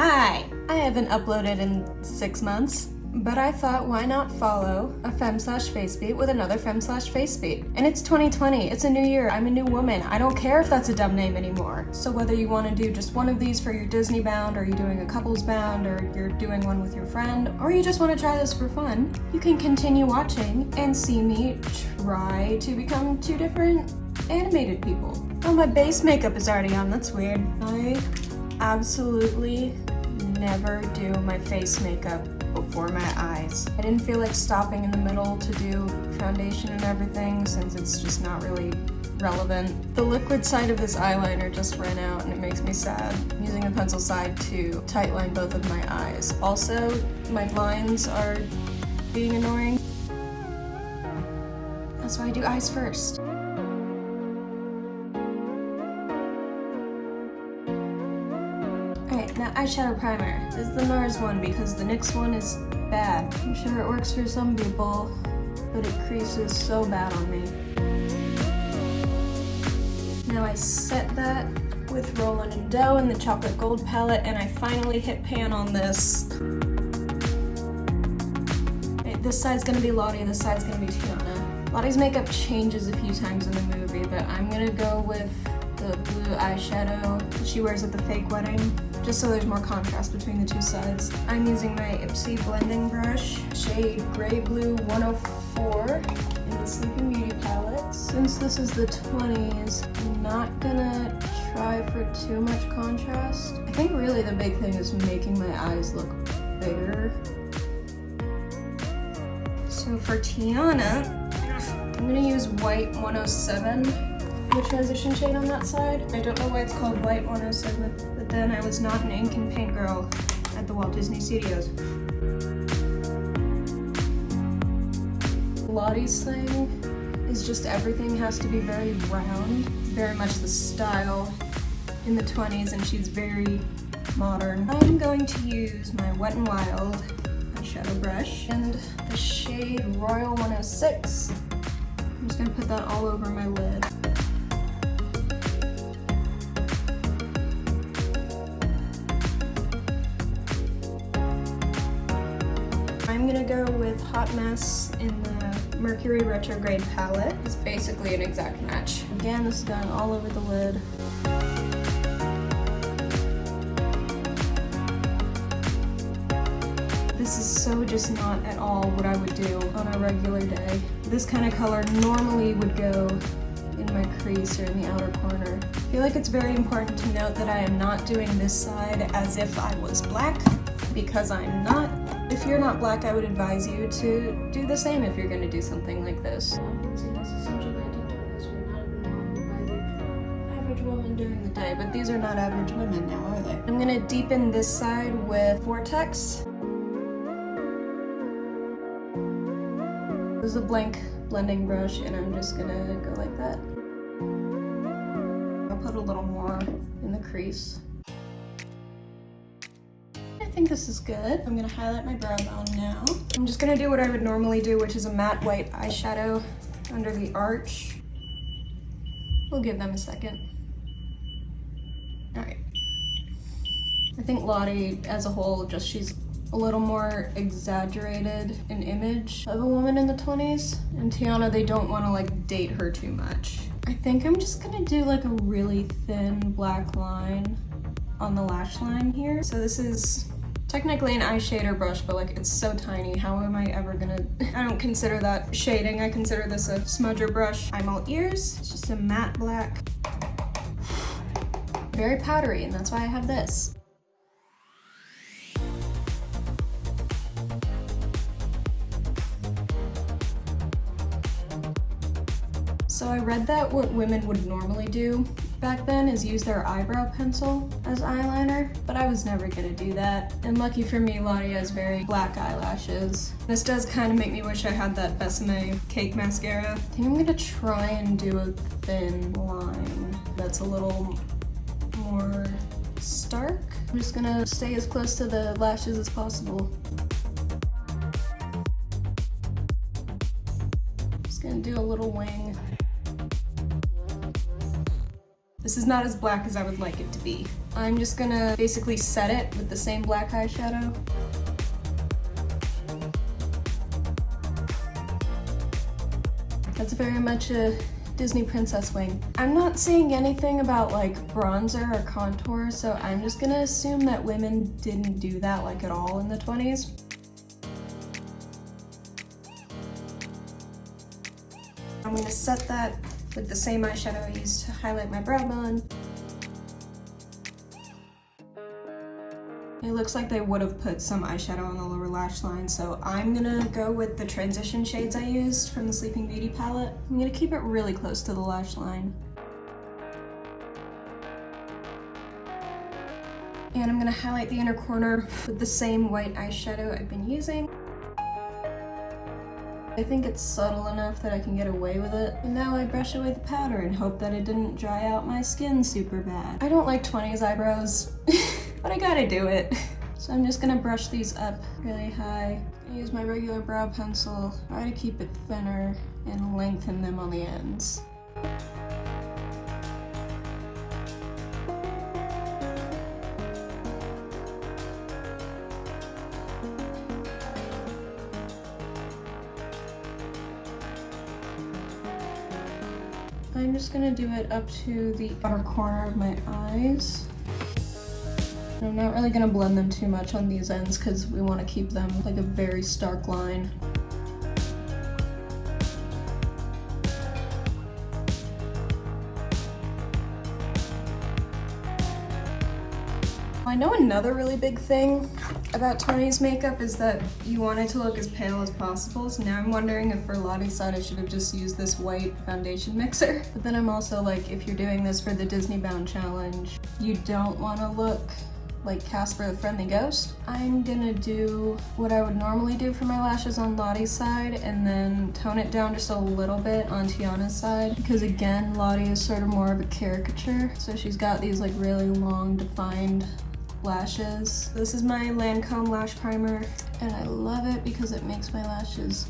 Hi! I haven't uploaded in 6 months, but I thought why not follow a Femslash Facebeat with another Femslash Facebeat. And it's 2020, it's a new year, I'm a new woman. I don't care if that's a dumb name anymore. So whether you want to do just one of these for your Disneybound, or you're doing a couples bound, or you're doing one with your friend, or you just want to try this for fun, you can continue watching and see me try to become 2 different animated people. Oh, my base makeup is already on, that's weird. I absolutely never do my face makeup before my eyes. I didn't feel like stopping in the middle to do foundation and everything since it's just not really relevant. The liquid side of this eyeliner just ran out and it makes me sad. I'm using the pencil side to tightline both of my eyes. Also, my lines are being annoying. That's why I do eyes first. Alright, now eyeshadow primer. This is the NARS one because the NYX one is bad. I'm sure it works for some people, but it creases so bad on me. Now I set that with Roland and Dough in the chocolate gold palette, and I finally hit pan on this. Right, this side's gonna be Lottie, this side's gonna be Tiana. Lottie's makeup changes a few times in the movie, but I'm gonna go with the blue eyeshadow that she wears at the fake wedding, just so there's more contrast between the 2 sides. I'm using my Ipsy blending brush, shade Gray Blue 104 in the Sleeping Beauty palette. Since this is the 20s, I'm not gonna try for too much contrast. I think really the big thing is making my eyes look bigger. So for Tiana, I'm gonna use White 107. The transition shade on that side. I don't know why it's called White 107, but then I was not an ink and paint girl at the Walt Disney Studios. Lottie's thing is just everything has to be very round, very much the style in the 20s, and she's very modern. I'm going to use my Wet n Wild eyeshadow brush and the shade Royal 106. I'm just gonna put that all over my lid. I'm gonna go with Hot Mess in the Mercury Retrograde palette. It's basically an exact match. Again, this is done all over the lid. This is so just not at all what I would do on a regular day. This kind of color normally would go in my crease or in the outer corner. I feel like it's very important to note that I am not doing this side as if I was black, because I'm not. If you're not black, I would advise you to do the same if you're going to do something like this. Average woman during the day, but these are not average women now, are they? I'm going to deepen this side with Vortex. This is a blank blending brush, and I'm just going to go like that. I'll put a little more in the crease. I think this is good. I'm gonna highlight my brow bone now. I'm just gonna do what I would normally do, which is a matte white eyeshadow under the arch. We'll give them a second. All right. I think Lottie as a whole, just she's a little more exaggerated in image of a woman in the 20s. And Tiana, they don't wanna like date her too much. I think I'm just gonna do like a really thin black line on the lash line here. So this is technically an eyeshader brush, but like it's so tiny, how am I ever gonna, I don't consider that shading, I consider this a smudger brush. I'm all ears, it's just a matte black. Very powdery, and that's why I have this. So I read that what women would normally do back then is use their eyebrow pencil as eyeliner, but I was never gonna do that. And lucky for me, Lottie has very black eyelashes. This does kind of make me wish I had that Besame cake mascara. I think I'm gonna try and do a thin line that's a little more stark. I'm just gonna stay as close to the lashes as possible. Just gonna do a little wing. This is not as black as I would like it to be. I'm just gonna basically set it with the same black eyeshadow. That's very much a Disney princess wing. I'm not seeing anything about like bronzer or contour, so I'm just gonna assume that women didn't do that like at all in the 20s. I'm gonna set that with the same eyeshadow I used to highlight my brow bone. It looks like they would have put some eyeshadow on the lower lash line, so I'm gonna go with the transition shades I used from the Sleeping Beauty palette. I'm gonna keep it really close to the lash line. And I'm gonna highlight the inner corner with the same white eyeshadow I've been using. I think it's subtle enough that I can get away with it. And now I brush away the powder and hope that it didn't dry out my skin super bad. I don't like 20s eyebrows. But I gotta do it. So I'm just gonna brush these up really high. Use my regular brow pencil, try to keep it thinner and lengthen them on the ends. I'm just gonna do it up to the outer corner of my eyes. I'm not really gonna blend them too much on these ends because we want to keep them like a very stark line. I know another really big thing about 20s makeup is that you want it to look as pale as possible, so now I'm wondering if for Lottie's side I should have just used this white foundation mixer. But then I'm also like, if you're doing this for the Disneybound challenge, you don't want to look like Casper the Friendly Ghost. I'm gonna do what I would normally do for my lashes on Lottie's side and then tone it down just a little bit on Tiana's side, because again, Lottie is sort of more of a caricature, so she's got these like really long defined lashes. This is my Lancome lash primer and I love it because it makes my lashes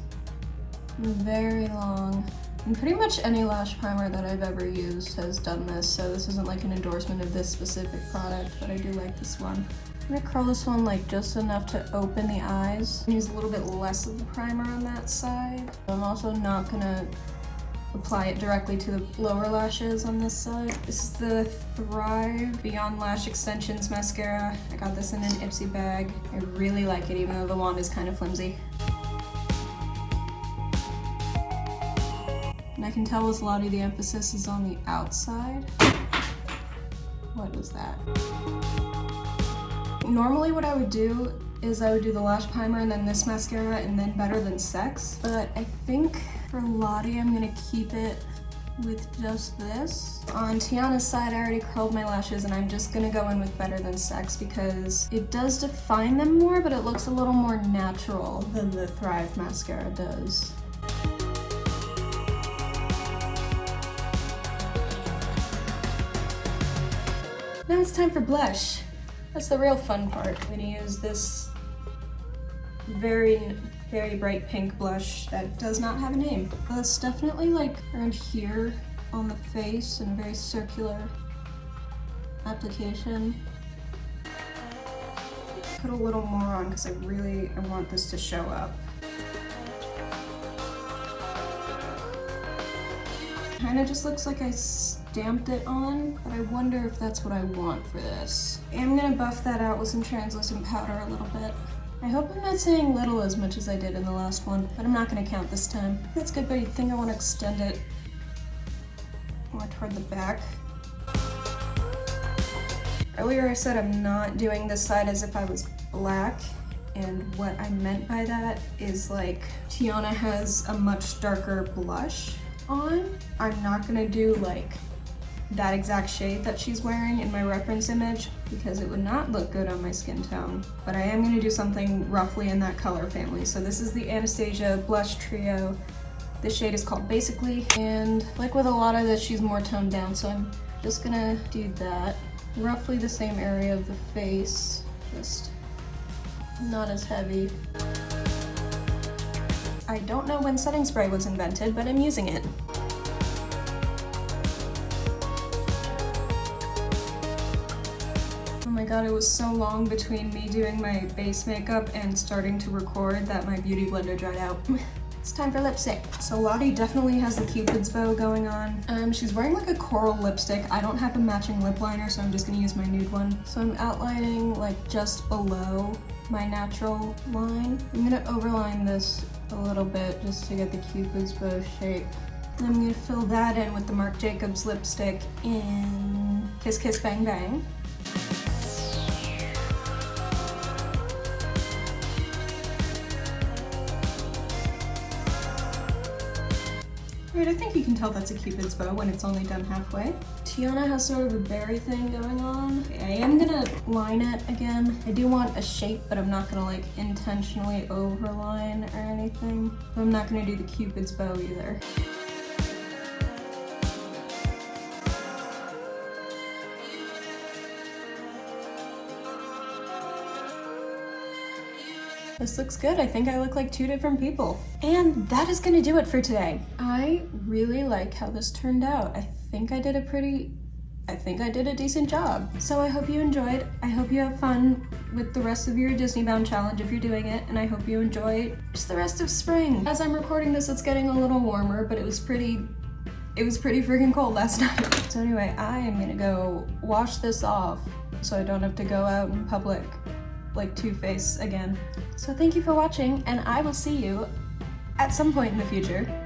very long. And pretty much any lash primer that I've ever used has done this, so this isn't like an endorsement of this specific product, but I do like this one. I'm gonna curl this one like just enough to open the eyes. Use a little bit less of the primer on that side. I'm also not gonna apply it directly to the lower lashes on this side. This is the Thrive Beyond Lash Extensions mascara. I got this in an Ipsy bag. I really like it even though the wand is kind of flimsy. And I can tell with Lottie the emphasis is on the outside. What was that? Normally what I would do is I would do the lash primer and then this mascara and then Better Than Sex. But I think for Lottie I'm gonna keep it with just this. On Tiana's side I already curled my lashes and I'm just gonna go in with Better Than Sex because it does define them more, but it looks a little more natural than the Thrive mascara does. Now it's time for blush. That's the real fun part. I'm gonna use this very bright pink blush that does not have a name. But it's definitely like around here on the face in a very circular application. Put a little more on because I want this to show up. Kinda just looks like I stamped it on, but I wonder if that's what I want for this. I'm gonna buff that out with some translucent powder a little bit. I hope I'm not saying little as much as I did in the last one, but I'm not gonna count this time. That's good, but I think I want to extend it more toward the back. Earlier I said I'm not doing this side as if I was black, and what I meant by that is like Tiana has a much darker blush on. I'm not gonna do like that exact shade that she's wearing in my reference image because it would not look good on my skin tone, but I am going to do something roughly in that color family. So this is the Anastasia Blush Trio. This shade is called Basically, and like with a lot of this, she's more toned down, so I'm just gonna do that. Roughly the same area of the face, just not as heavy. I don't know when setting spray was invented, but I'm using it. my god, it was so long between me doing my base makeup and starting to record that my beauty blender dried out. It's time for lipstick. So Lottie definitely has the Cupid's bow going on. She's wearing like a coral lipstick. I don't have a matching lip liner, so I'm just gonna use my nude one. So I'm outlining like just below my natural line. I'm gonna overline this a little bit just to get the Cupid's bow shape. And I'm gonna fill that in with the Marc Jacobs lipstick in Kiss Kiss Bang Bang. Alright, I think you can tell that's a Cupid's bow when it's only done halfway. Tiana has sort of a berry thing going on. I am gonna line it again. I do want a shape, but I'm not gonna like intentionally overline or anything. I'm not gonna do the Cupid's bow either. This looks good. I think I look like two different people. And that is gonna do it for today. I really like how this turned out. I think I did a decent job. So I hope you enjoyed. I hope you have fun with the rest of your Disneybound challenge if you're doing it, and I hope you enjoy just the rest of spring. As I'm recording this, it's getting a little warmer, but it was pretty freaking cold last night. So anyway, I am gonna go wash this off so I don't have to go out in public like Two-Face again. So thank you for watching, and I will see you at some point in the future.